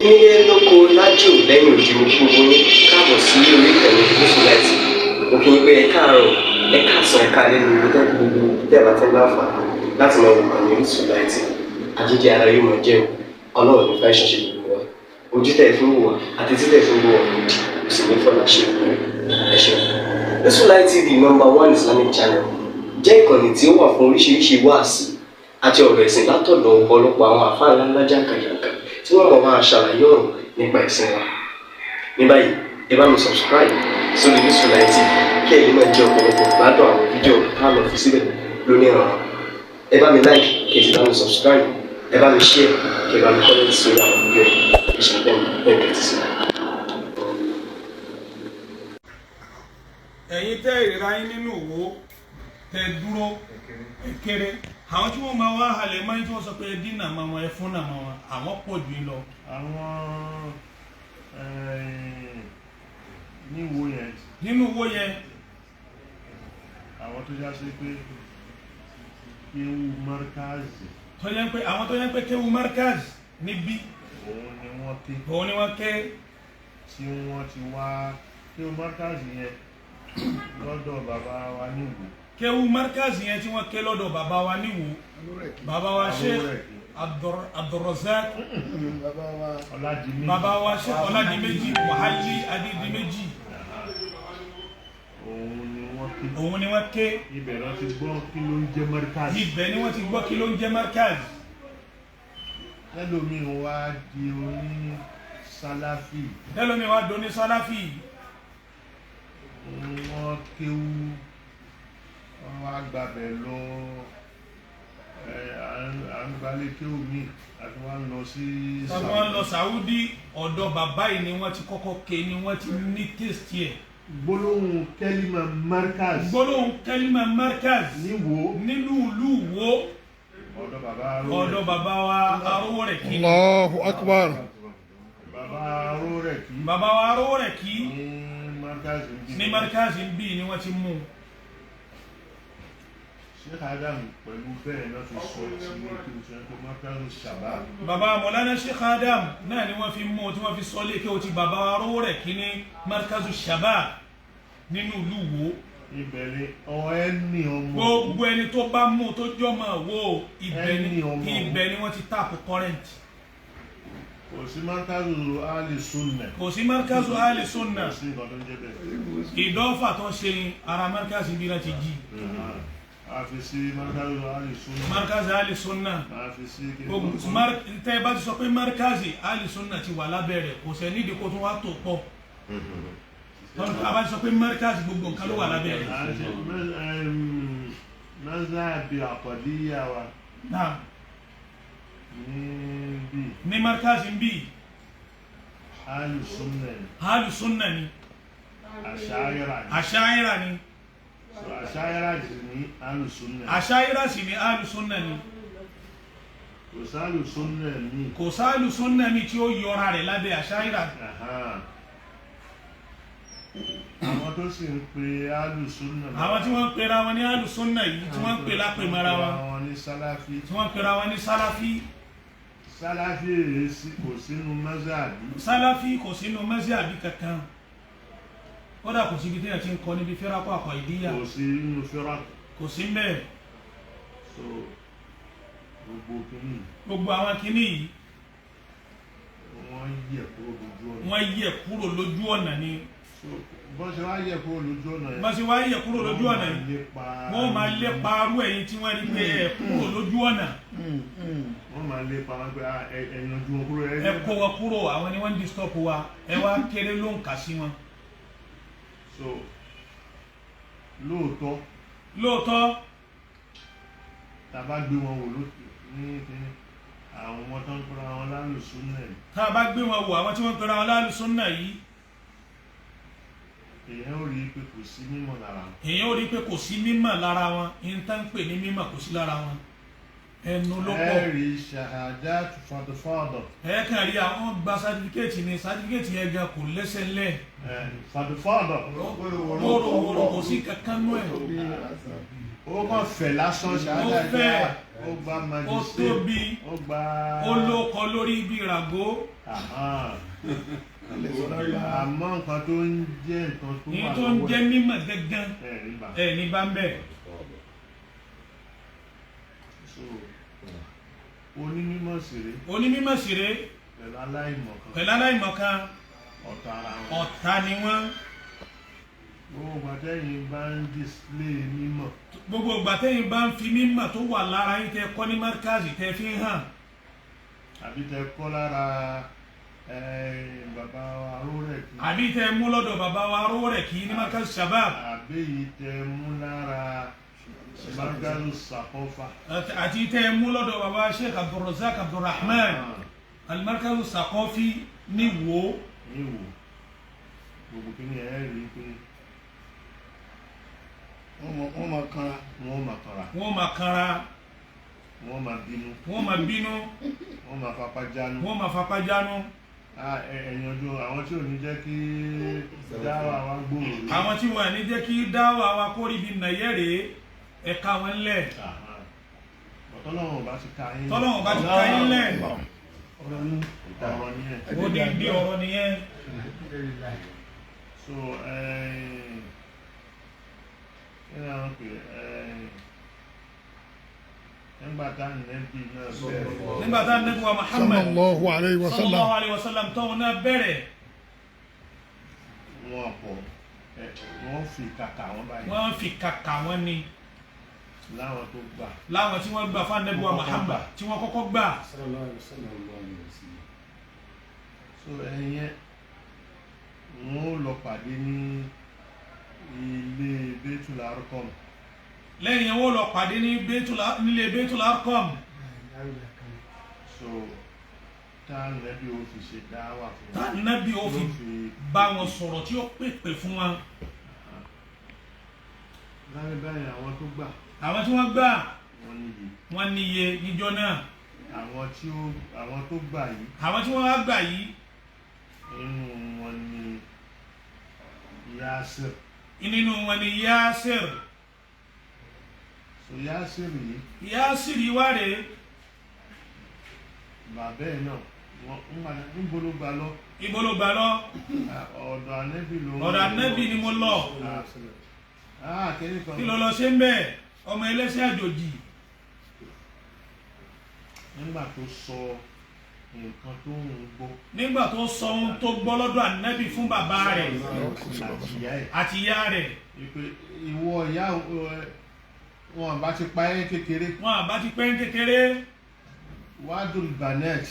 Nílé lóko lájò lẹ́yìn òdì mo kí gbogbo yín káàbọ̀ sí orí ìkànnì Mùsùlùmí. Mo kí yín pé ẹ káàárọ̀, ẹ káàsán, ẹ káalẹ́ ní ibi tẹ́kù gbogbo tẹ́ẹ̀bà tẹ́ láǹfààní láti máa wò ìkànnì Mùsùlùmí. Àjíjẹ ara yóò máa jẹun, Ọlọ́run ní fẹ́ ṣọṣẹ́ gbogbo wa. Ojú tẹ̀ fi ń wò wá àti títẹ̀ fi ń wò wá lòdì, kò sì ní fọ́nà ṣe ẹ ṣeun. Mùsùlùmí TV #1 Islamic channel jẹ́ ìkànnì tí ó wà fún oríṣiríṣi wáàsí àti ọ̀rọ̀ ẹ̀sìn látọ̀dọ̀ ọ̀pọ̀lọpọ̀ àwọn àfáà ńláńlá jàǹkàjàǹkà tí wọ́n mọ̀ máa ṣàlàyé ọ̀rọ̀ nípa ẹ̀sìn wa. Ní báyìí, ẹ bá mi subscribe sórí Mùsùlùmí TV kí ẹ lè máa jẹ ọ̀pọ̀lọpọ̀ gbádùn àwọn fídíò táwọn fi síbẹ̀ lónìí ọ̀rọ̀. Ẹ bá mi like kí ẹ sì bá mi subscribe, ẹ bá mi share kí ẹ bá mi comment sórí àwọn fídíò yìí. Ìṣẹ̀lẹ̀ bẹ́ẹ̀ bẹ́ẹ̀ ti sí. Ẹ̀yin tẹ́ ìrira yín nínú òwò tẹ́ dúró kéré àwọn tí wọ́n máa wá halẹ̀ máa ń tí wọ́n sọ pé dínà máa wọn ẹ fún nàmọ́ wọn àwọn pọ̀ jù lọ. Àwọn nínú owó yẹn àwọn tó já sí pé kéwú Markaz àwọn tó yẹn pé kéwú Markaz níbí òun ni wọ́n ké tí wọ́n ti wá kéwú Markaz yẹn lọ́dọ̀ bàbá wa níwò. Kéwú Markaz yẹn tí wọ́n ké lọ́dọ̀ bàbá wa níwò, bàbá wa Sheikh Abdulrazak, bàbá wa Sheikh Ọládìméjì Wàhálì Adédìméjì. Òun ni wọ́n ké. Ibẹ̀ ni wọ́n ti gbọ́ kí ló ń jẹ́ Markaz. Ibẹ̀ ni wọ́n ti gbọ́ kí ló ń jẹ́ Markaz. Ẹlòmíì wá di oní Sálàfì. Ẹlòmíì wá di oní Sálàfì. Wọ́n kéwú, wọ́n wá gbàbẹ̀ lọ à ń gbalẹ̀ kéwú mi àti wọ́n lọ sí Saudi. Wọ́n lọ Saudi, ọ̀dọ̀ bàbá yìí ni wọ́n ti kọ́kọ́ ké ni wọ́n ti ní test yẹ. Gbólóhùn kẹ́límà Markaz. Gbólóhùn kẹ́límà Markaz. Níwò. Nínú ìlú Ìwó. Ọ̀dọ̀ bàbá wa Arówórẹ̀kí. Allahu Akbar. Bàbá Arówórẹ̀kí. Bàbá wa Arówórẹ̀kí. Ní Markaz ń bí ni wọ́n ti mú. Sheikh Adam pẹ̀lú bẹ́ẹ̀ náà ti sọ tí kí o ṣe ń pè Markaz Shabab. Bàbá Mọ̀lánà Sheikh Adam náà ni wọ́n fi mú tí wọ́n fi sọ lékè ó ti bàbá wa Arówórẹ̀kí ní Markaz Shabab nínú ìlú Ìwó. Ibẹ̀ ni ẹni ọmọ. Gbogbo ẹni tó bá mú tó jọmọ wo ibẹ̀ ni wọ́n ti tap current. Kò sí Markazu Ali Sunna. Kò sí Markazu Ali Sunna. Kò sí nǹkan tó ń jẹ́ bẹ́ẹ̀. Ìdọ́fà tó ṣe ara Markaz bí náà ti jí. A fi sí Markazu Ali Sunna. Markaz Ali Sunna. A fi sí kí tẹ́ bá ti sọ pé Markaz Ali Sunna ti wà lábẹ́rẹ̀ kò sẹ́ nídìí kó tún wá tó pọ̀. A bá ti sọ pé Markaz gbogbo nǹkan ló wà lábẹ́rẹ̀. Mazhabi Aqadiyya wa. Náà. Ní Markaz ń bí. Ahlu Sunna ni. Ahlu Sunna ni. Ash'ira ni. Ash'ira sì ni Ahlu Sunna. Ash'ira sì ni Ahlu Sunna ni. Kò sáàlù Sunna ni. Kò sáàlù Sunna ni tí ó yọra rẹ̀ lábẹ́ Ash'ira. Àwọn tó sì ń pe Ahlu Sunna. Àwọn tí wọ́n ń pera wọn ní Ahlu Sunna yìí tí wọ́n ń pè lápè mara wọn. Tí wọ́n ń pera wọn ní Salafi. Salafi kò sínú mazhabi. Salafi kò sínú mazhabi kankan. Kódà kò sí ibi tí a ti ń kọ́ níbi fẹ́rakọ́ àkọ́ìdíyà. Kò sí inú fẹ́rakọ́. Kò sí mbẹ́. So gbogbo kìíní. Gbogbo àwọn kìíní yìí. Wọ́n yẹ̀ kúrò lójú ọ̀nà. Wọ́n yẹ̀ kúrò lójú ọ̀nà ni. Bọ́n ṣe wá yẹ̀ kúrò lójú ọ̀nà yẹn. Bọ́n ṣe wá yẹ̀ kúrò lójú ọ̀nà yìí. Wọ́n máa lépa arú ẹ̀yin tí wọ́n rí pé ẹ̀ kúrò lójú ọ̀nà. Wọ́n máa lépa wọn pé ẹ̀yàn ojú wọn kúrò. Ẹ kó wọn kúrò, àwọn ni wọ́n ń disturb wa, ẹ wá kéré ló ń kà sí wọn. So lóòótọ́ tá a bá gbé wọn wò ní àwọn ọmọ tó ń pera wọn l'Ahlu Sunna yìí. Tá a bá gbé wọn wò àwọn tí wọ́n ń pera wọn l'Ahlu Sunna yìí. Èèyàn ò rí pé kò sí mímọ̀ lára wọn. Èèyàn ò rí pé kò sí mímọ̀ lára wọn, ìyẹn tá ń pè ní mímọ̀ kò sí lára wọn. Ẹnu ló pọ̀. Ẹ rí ṣahadatu fadfada. Ẹ kàn rí àwọn gba sátífíkẹ́ẹ̀tì ni sátífíkẹ́ẹ̀tì yẹn gan kò lẹ́sẹ̀ lẹ̀. Fadfada. Wóró kò sí kankan nú ẹ̀. Ó kàn fẹ̀ lásán ṣáájú. ó gba ó magistrate, tóbi ó gba ó lóko lórí ibi ìràgó àmọ́ nǹkan tó ń jẹ́ nǹkan tó ní wà tó ń jẹ́ mímọ̀ gángan ẹ̀ ní bá ń bẹ̀. so onímọ̀ sèré onímọ̀ sèré pẹ̀lú aláìmọ̀kan ọ̀tá ni wọ́n. gbogbo gbàtẹ́yìn bá ń display mímọ̀, gbogbo gbàtẹ́yìn bá ń fi mímọ̀ tó wà lára yín tẹ́ kọ́ ní Markazi tẹ́ fi ń hàn àbí tẹ kọ́ lára bàbá wa Arórẹ̀ kí, àbí tẹ́ mú lọ́dọ̀ bàbá wa Arórẹ̀ kí ní Markazi Shabab, àbí yìí tẹ mú lára Markazu Sakofa, àti tẹ́ mú lọ́dọ̀ bàbá Sheikh Abdulrazak Abdulrahman al-Markazu Sakofi ní Ìwó. gbogbo kí ni ẹ rí pé wọ́n máa kanra, wọ́n máa kanra, wọ́n máa kanra, wọ́n máa bínú, wọ́n máa bínú, wọ́n máa fapá jánu, wọ́n máa fapá jánu. ẹ̀yìn ọjọ́ àwọn tí ò ní jẹ́ kí dáwà wa gbòòrò rí, àwọn tí wọ́n ní jẹ́ kí dáwà wa kó rí bí nàyẹ́rẹ́ ẹ̀ka wọn lẹ̀. tọ́lọ́wọ̀n bá ti ka yín, tọ́lọ́wọ̀n bá ti ka yín lẹ̀ ọ̀rọ̀ nìyẹn, ó ní bí ọ̀rọ̀ nìyẹn. so nígbà tá nẹ́bí náà bẹ̀rẹ̀, nígbà tá nẹ́bí wa Muhammad sallallahu alayhi wa sallam, sallallahu alayhi wa sallam tóun náà bẹ̀rẹ̀ wọ́n pọ̀ wọ́n fi kàkà wọn báyìí, wọ́n fi kàkà wọn ni láwọn tó gbà, láwọn tí wọ́n gbà fún nẹ́bí wa Muhammad tí wọ́n kọ́kọ́ gbà. so ẹ̀yẹn wọ́n lọ pàdé ní ilé Baitul Arqam, lẹ́yìn wọ́n lọ pàdé nílé Baitul Arqam. so tá nẹ́bí ó fi ṣe dáwà fún tá nẹ́bí ó fi bá wọn sọ̀rọ̀ tí ó pèpè fún wọn. lábẹ́ báyìí àwọn tó gbà, àwọn tí wọ́n gbà wọ́n níye, wọ́n níye níjọ́ náà. àwọn tó gbà yìí, àwọn tí wọ́n wá gbà yìí inú wọn ni Yasir, nínú wọn ni Yasir. so Yasir yìí Yasir yìí wá rèé bàbá ẹ̀ náà ń bolo gbà lọ, ibo ló gbà lọ. ọ̀dọ̀ Ànábì ló, ọ̀dọ̀ Ànábì ni mo lọ. kí kí ló lọ ṣe ń bẹ̀ ọmọ ẹlẹ́sìn àjòjì. nígbà tó sọ nǹkan tó ń gbọ́, nígbà tó sọ ohun tó gbọ́ lọ́dọ̀ Ànábì fún bàbá rẹ̀ àti ìyá rẹ̀. ìwọ ìyá wọn bá ti pa ẹ́ kékeré, wọn àbá ti pẹ́ ń kékeré wádùn banet,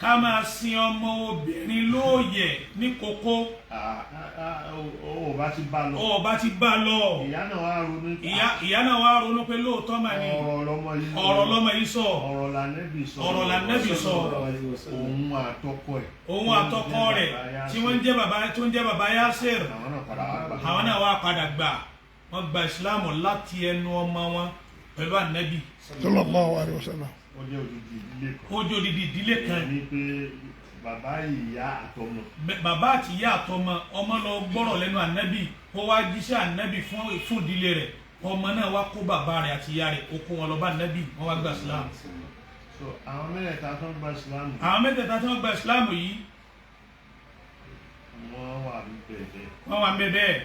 ká máa sin ọmọ obìnrin lóòyẹ̀ ní kókó. ó bá ti bá lọ, ó bá ti bá lọ. ìyá náà wá ronú, ìyá náà wá ronú pé lóòótọ́ mà ní ọ̀rọ̀ lọ́mọ yìí sọ. ọ̀rọ̀ lànẹ́bì sọ, òun àtọkọ rẹ̀ tí wọ́n ń jẹ́ bàbá Yasir, àwọn náà wá padà gbà. wọ́n gba ìsìláàmù láti ẹnu ọmọ wọn pẹ̀lú Ànábì sallallahu alayhi wa sallam. ó jẹ́ odidi ìdílé kan. ní pé bàbá ìyá àtọmọ, bàbá àti ìyá àtọmọ, ọmọ lọ gbọ́rọ̀ lẹ́nu Ànábì kó wá jíṣẹ́ Ànábì fún ìdílé rẹ̀. ọmọ náà wá kó bàbá rẹ̀ àti ìyá rẹ̀ ó kó wọn lọ bá Ànábì, wọ́n wá gba ìsìláàmù. so àwọn mẹ́tẹ̀ẹ̀ta tó ń gba ìsìláàmù, àwọn mẹ́tẹ̀ẹ̀ta tó ń gba ìsìláàmù yìí wọ́n wà ń bẹ̀ẹ̀, wọ́n wà ń bẹ bẹ́ẹ̀.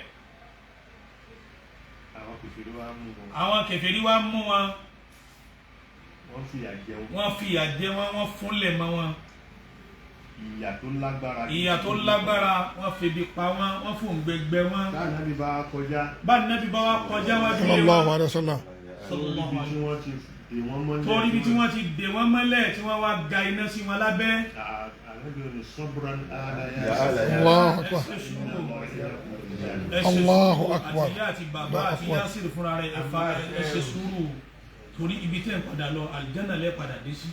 àwọn kèfèrí wá mú wọn, àwọn kèfèrí wá mú wọn, wọ́n fìyà jẹ wọn, wọ́n fìyà jẹ wọn, wọ́n fúnlẹ̀ mọ́ wọn. ìyà tó lágbára, wọ́n febi pa wọn, wọ́n fún gbẹgbẹ wọn. tá Ànábì bá kọjá, bá Ànábì bá wá kọjá wájú lé sallallahu wọn. alayhi wa sallam. torí ibi tí wọ́n ti dè wọ́n mọ́lẹ̀ tí wọ́n wá ga iná sí wọn lábẹ́. Ànábì ò ní sabran ala Allahu akbar. Allahu akbar. àti ìyá àti bàbá àti Yasir fúnra rẹ̀ ẹ ṣe sùúrù torí ibi tẹ́ ń padà lọ àlìjánà lẹ́ padà dé sí.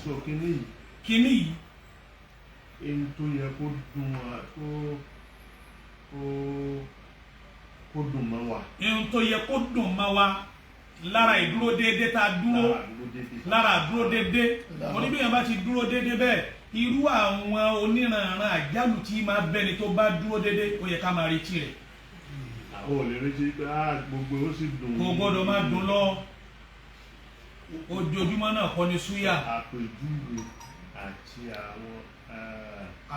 so kíní yìí èyí tó yẹ kó dùn mọ́ wa, ohun tó yẹ kó dùn mọ́ wa lára ìdúró déédéé tá a dúró lára àdúró déédéé. mo ní bí yẹn bá ti dúró déédéé bẹ́ẹ̀ irú àwọn oníranran àjálù tí máa bẹ́ni tó bá dúró déédéé ó yẹ ká máa retí rẹ̀. ó lè retí pé gbogbo ó sì dùn, kò gbọ́dọ̀ máa dùn lọ. ojoojúmọ́ náà kọ́ ni súyà. àpèjúwe àti àwọn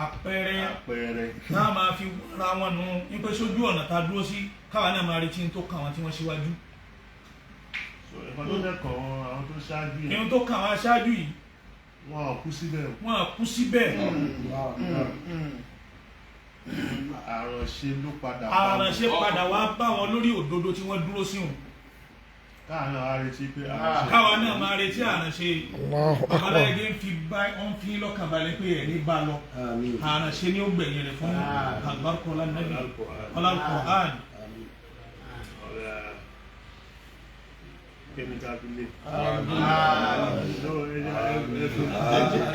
àpẹẹrẹ náà máa fi ra wọn nù nípa sójú ọ̀nà tá a dúró sí káwa náà máa retí tó kàn wọ́n tí wọ́n síwájú. ẹ̀kọ́ tó dẹ́kọ̀ àwọn tó ṣáájú yìí. ihun tó kàn wọ́n aṣáájú yìí. wọn ò kú síbẹ̀. wọn ò kú síbẹ̀. àránṣe ló padà wá bá wọn lórí òdodo tí wọ́n dúró sí wọn. káwa náà máa retí àránṣe. Àlàyé ń fi lọ́kàn balẹ̀ pé ẹ̀ ní bá lọ. Àránṣe ni ó gbẹ̀yìn rẹ̀ fún àgbákọ́ lánàbí ọlọ́kọ̀ọ́án.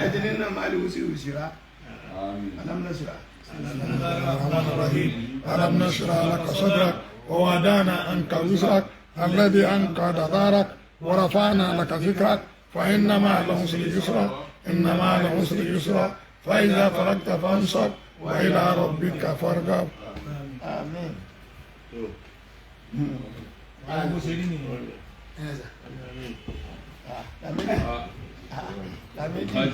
ẹ̀dínlẹ́ náà máa lè wùsí òṣìṣẹ́ alámúnásíra. ألم نشرح لك صدرك ووضعنا عنك وزرك الذي أنقض ظهرك ورفعنا لك ذكرك فإن مع العسر يسرا إن مع العسر يسرا فإذا فرغت فانصب وإلى ربك فارغب. آمين. آمين.